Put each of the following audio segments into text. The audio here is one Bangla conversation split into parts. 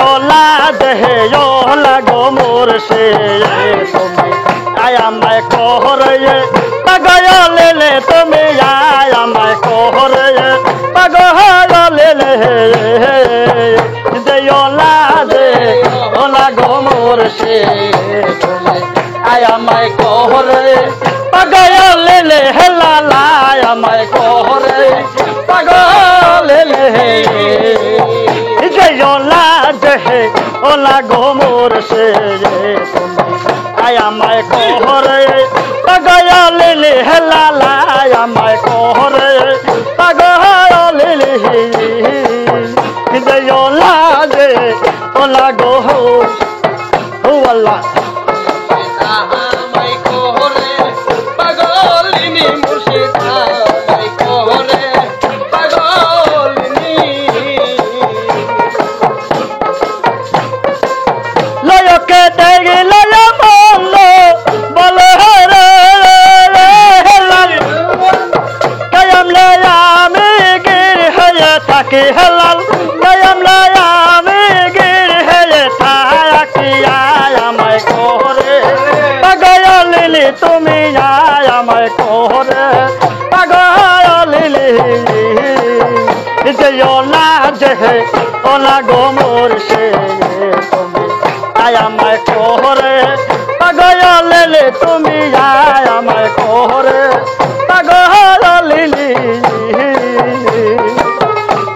ওলা দেহে ওলা গো মোর সে তুমি আমায় কোহরে পাগলে তুমি আমায় কোহরে পাগলে দে ওলা গো মোর সে তুমি আমায় কোহরে পাগলে হেলা আমায় কোহরে পাগলে ওলা দেহে ওলা গো মোর সে আমায় কোহরে পাগলে হেলা আমায় কোহরে পাগলে ওলা দে ওলা গো ওলা আমায় কোহরে পাগলিনী মুর্শিদ আমায় কোহরে পাগলিনী লয়কে দেখি লয় বলল বল রে কায়াম লয় আমি গির হয়ে থাকি হেলাল কায়াম লয় আমি গির হয়ে থাকি আমায় কোহরে পাগলিনী তুমি আমায় কোহরে পাগলিনী ওলা দেহে ওলা গো মোর সে তুমি আমায় কোহরে পাগলে তুমি আমায় কোহরে পাগলিনী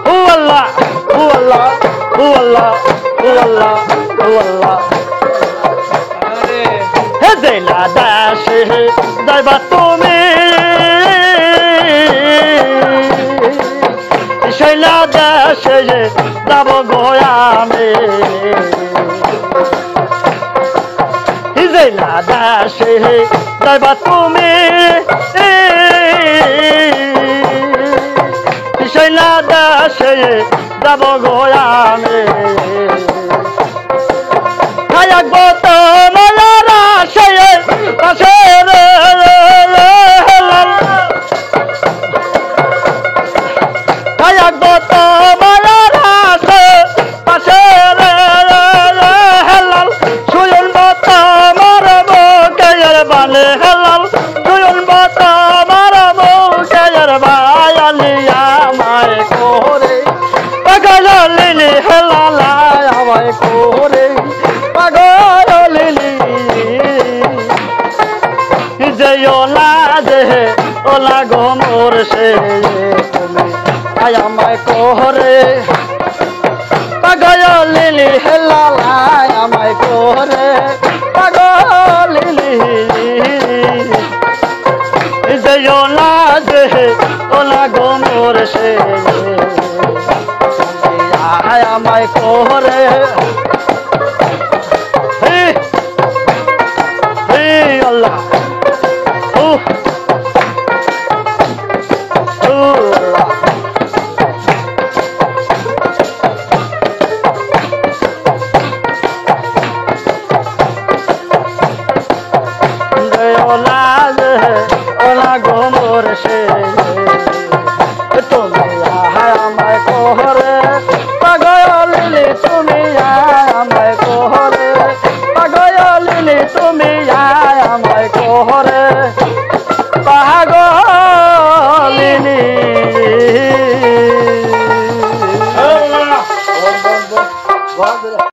হুয়াল্লাহ হুয়াল্লাহ হুয়াল্লাহ হুয়াল্লাহ হুয়াল্লাহ হে জেলা দাসে যাইবা তুমি শৈলা দাসে যাব গোয়ামে জেলা দাসে যাইবা তুমি শৈলা দাসে যাব গোয়ামে থাকবো তো মালারা সে পাশে থাকবো তো মালারা সে পাশে হেলাল শুনবো তো মারব কেয়ার বালে হেলাল শুনবো তো মারব কেয়ার বায়ালি আমায় কোহরে পাগলিনী হেলাল আমায় কোহরে পাগলিনী যে ওলা দেহে ওলা গো মোর সে তুমি আমায় কোহরে পাগলিনী হেলা আমায় কোহরে পাগলিনী যে ওলা দেহে ওলা গো মোর সে আমায় কোহরে আল্লাহ ওলা গো মোর সে